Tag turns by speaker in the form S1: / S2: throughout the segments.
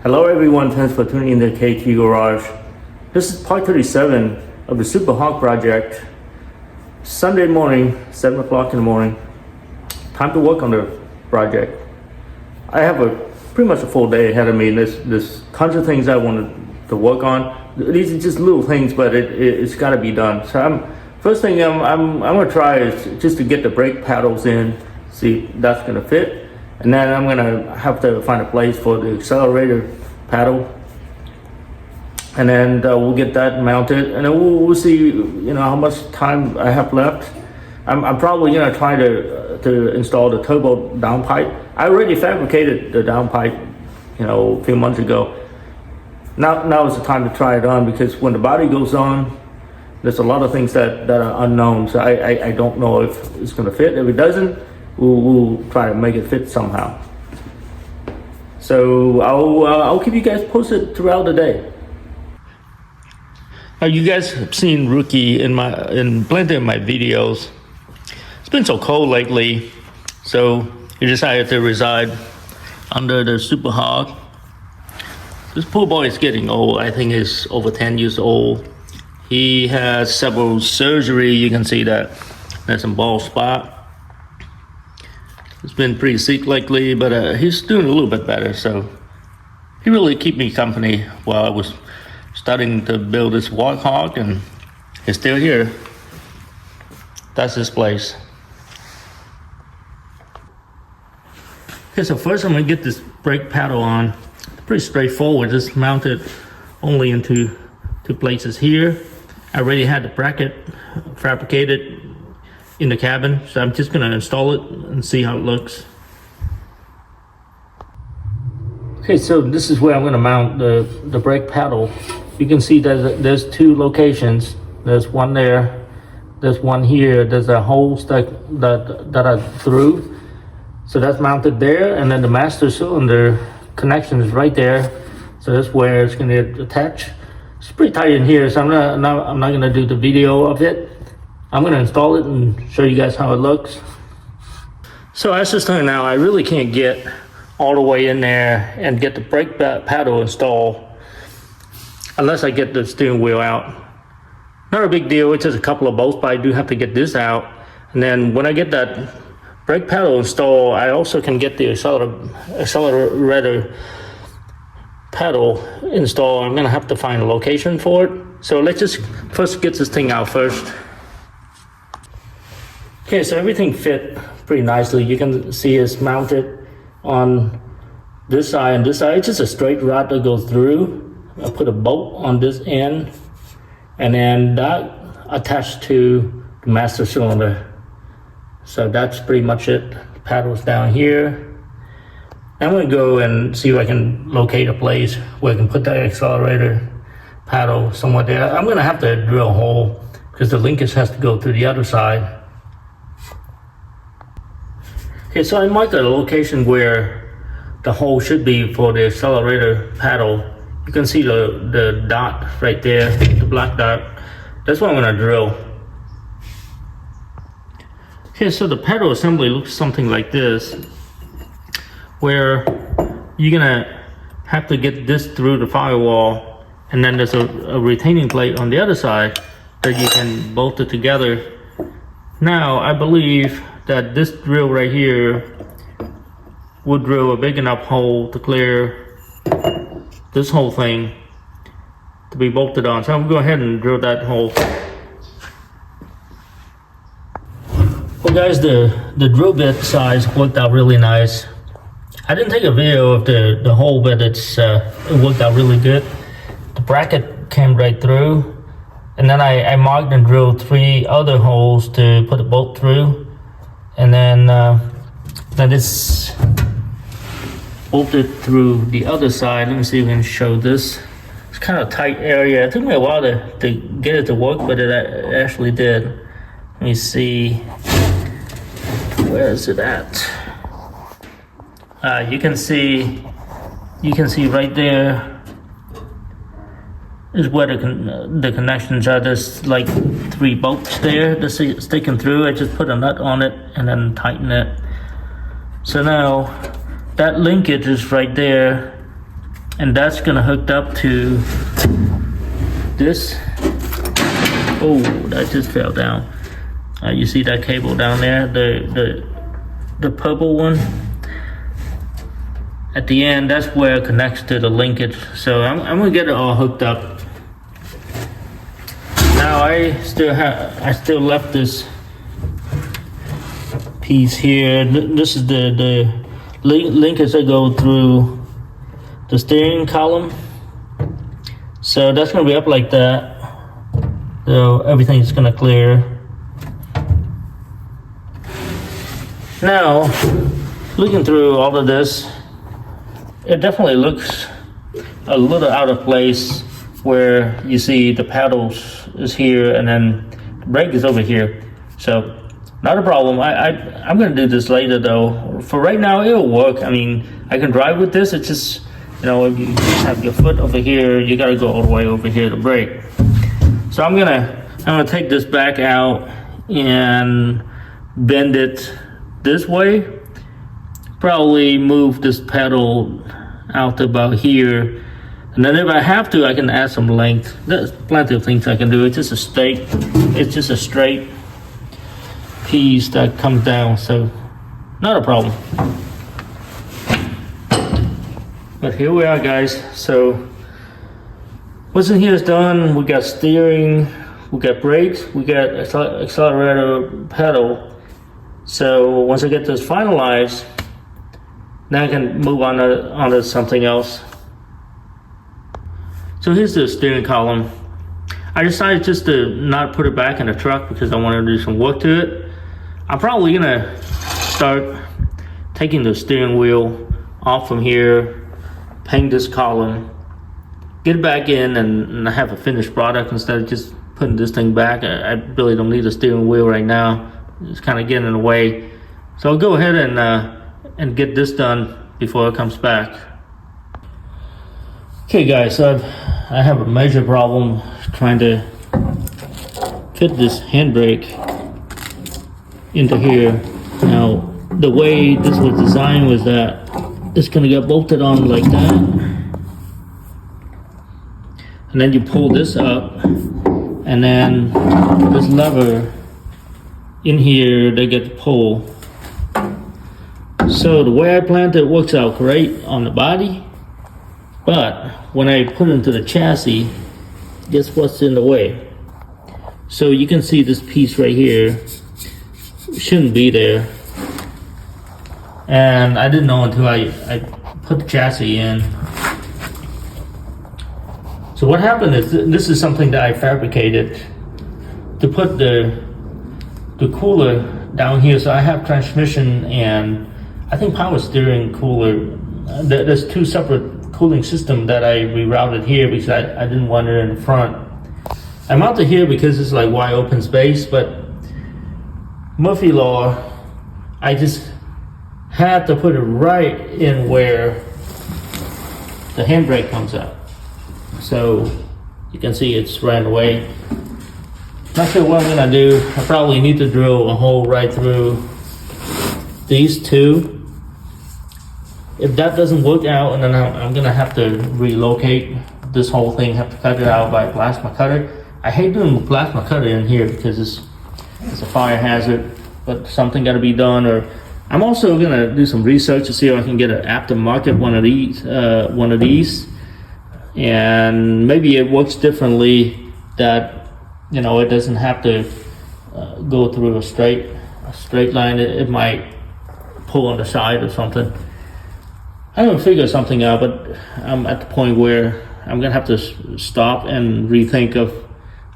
S1: Hello everyone, thanks for tuning in to KT Garage. This is part 37 of the Super Hawk project. Sunday morning, 7 o'clock in the morning. Time to work on the project. I have pretty much a full day ahead of me. There's tons of things I want to work on. These are just little things, but it's got to be done. So first thing I'm gonna try is just to get the brake paddles in, see if that's gonna fit. And then I'm gonna have to find a place for the accelerator paddle, and then we'll get that mounted, and then we'll see, how much time I have left. I'm probably gonna try to install the turbo downpipe. I already fabricated the downpipe, a few months ago. Now is the time to try it on, because when the body goes on, there's a lot of things that are unknown. So I don't know if it's gonna fit. If it doesn't, we'll try to make it fit somehow. So I'll keep you guys posted throughout the day. Now you guys have seen Rookie in plenty of my videos. It's been so cold lately, so he decided to reside under the Super Hawk. This poor boy is getting old. I think he's over 10 years old. He has several surgery. You can see that there's some bald spot. He's been pretty sick lately, but he's doing a little bit better. So he really kept me company while I was starting to build this Warthog, and he's still here. That's his place. Okay, so first I'm gonna get this brake paddle on. Pretty straightforward, just mount it only into two places here. I already had the bracket fabricated in the cabin, so I'm just gonna install it and see how it looks. Okay, so this is where I'm gonna mount the brake paddle. You can see that there's two locations. There's one there, there's one here. There's a hole that I threw. So that's mounted there, and then the master cylinder connection is right there. So that's where it's gonna attach. It's pretty tight in here, so I'm not gonna do the video of it. I'm gonna install it and show you guys how it looks. So as it's turned out, I really can't get all the way in there and get the brake paddle installed unless I get the steering wheel out. Not a big deal, it's just a couple of bolts, but I do have to get this out. And then when I get that brake paddle installed, I also can get the accelerator paddle installed. I'm gonna have to find a location for it. So let's just first get this thing out first. Okay, so everything fit pretty nicely. You can see it's mounted on this side and this side. It's just a straight rod that goes through. I put a bolt on this end, and then that attached to the master cylinder. So that's pretty much it. The paddle's down here. I'm gonna go and see if I can locate a place where I can put that accelerator paddle somewhere there. I'm gonna have to drill a hole because the linkage has to go to the other side. Okay, so I marked a location where the hole should be for the accelerator paddle. You can see the dot right there, the black dot. That's what I'm gonna drill. Okay, so the paddle assembly looks something like this, where you're gonna have to get this through the firewall, and then there's a retaining plate on the other side that you can bolt it together. Now, I believe that this drill right here would drill a big enough hole to clear this whole thing to be bolted on. So I'm gonna go ahead and drill that hole. Well guys, the drill bit size worked out really nice. I didn't take a video of the hole, but it worked out really good. The bracket came right through, and then I marked and drilled 3 other holes to put a bolt through, and then it's bolted through the other side. Let me see if I can show this. It's kind of a tight area. It took me a while to get it to work, but it actually did. Let me see. Where is it at? You can see right there is where the connections are. There's like 3 bolts there that's sticking through. I just put a nut on it and then tighten it. So now that linkage is right there. and that's gonna hook up to this. Oh, that just fell down. You see that cable down there, the purple one? At the end, that's where it connects to the linkage. So I'm gonna get it all hooked up. Now I still left this piece here. This is the linkage that go through the steering column. So that's gonna be up like that. So everything's gonna clear. Now, looking through all of this, it definitely looks a little out of place where you see the paddles is here and then the brake is over here. So not a problem. I'm gonna do this later though. For right now, it'll work. I mean, I can drive with this. It's just, you know, if you have your foot over here, you gotta go all the way over here to brake. So I'm gonna take this back out and bend it this way. Probably move this pedal out to about here, and then if I have to, I can add some length. There's plenty of things I can do. It's just a straight piece that comes down, so not a problem. But here we are, guys. So what's in here is done. We got steering, we got brakes, we got accelerator pedal. So once I get this finalized, now I can move on to something else. So here's the steering column. I decided just to not put it back in the truck because I wanted to do some work to it. I'm probably gonna start taking the steering wheel off from here, paint this column, get it back in, and have a finished product instead of just putting this thing back. I really don't need a steering wheel right now. It's kind of getting in the way. So I'll go ahead and get this done before it comes back. Okay guys, so I have a major problem trying to fit this handbrake into here. Now, the way this was designed was that it's gonna get bolted on like that. And then you pull this up, and then this lever in here, they get to pull. So the way I planned it works out great on the body, but when I put it into the chassis, guess what's in the way? So you can see this piece right here shouldn't be there, and I didn't know until I put the chassis in. So what happened is, this is something that I fabricated to put the cooler down here. So I have transmission and I think power steering cooler. There's two separate cooling systems that I rerouted here because I didn't want it in the front. I mounted here because it's like wide open space, but Murphy law, I just had to put it right in where the handbrake comes up. So you can see it's right away. Not sure what I'm gonna do. I probably need to drill a hole right through these two. If that doesn't work out, and then I'm gonna have to relocate this whole thing, have to cut it out by plasma cutter. I hate doing plasma cutter in here because it's a fire hazard, but something gotta be done. Or I'm also gonna do some research to see if I can get an aftermarket one of these, and maybe it works differently, that, you know, it doesn't have to go through a straight line. It might pull on the side or something. I'm gonna figure something out, but I'm at the point where I'm gonna have to stop and rethink of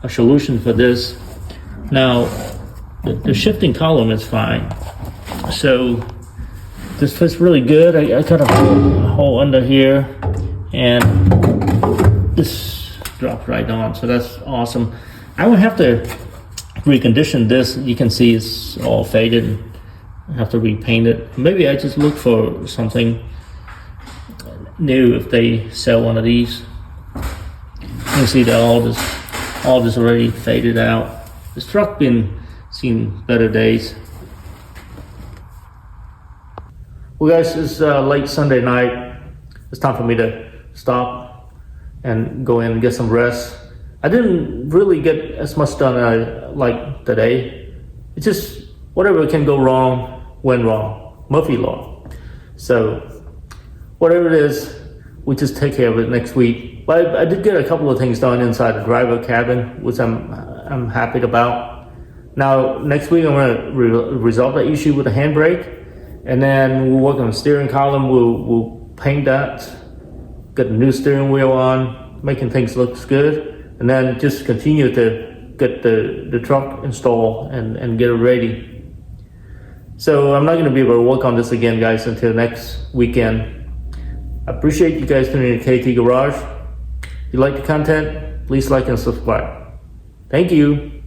S1: a solution for this. Now, the shifting column is fine. So this fits really good. I cut a hole under here, and this dropped right on, so that's awesome. I would have to recondition this. You can see it's all faded. I have to repaint it. Maybe I just look for something new if they sell one of these. You can see that all this already faded out. This truck been seen better days. Well guys, it's late Sunday night. It's time for me to stop and go in and get some rest. I didn't really get as much done as I like today. It's just whatever can go wrong went wrong. Murphy law. So whatever it is, we just take care of it next week. But I did get a couple of things done inside the driver cabin, which I'm happy about. Now next week I'm gonna resolve the issue with the handbrake, and then we'll work on the steering column. We'll paint that, get a new steering wheel on, making things look good, and then just continue to get the truck installed and get it ready. So I'm not going to be able to work on this again, guys, until next weekend. I appreciate you guys tuning in to KT Garage. If you like the content, please like and subscribe. Thank you.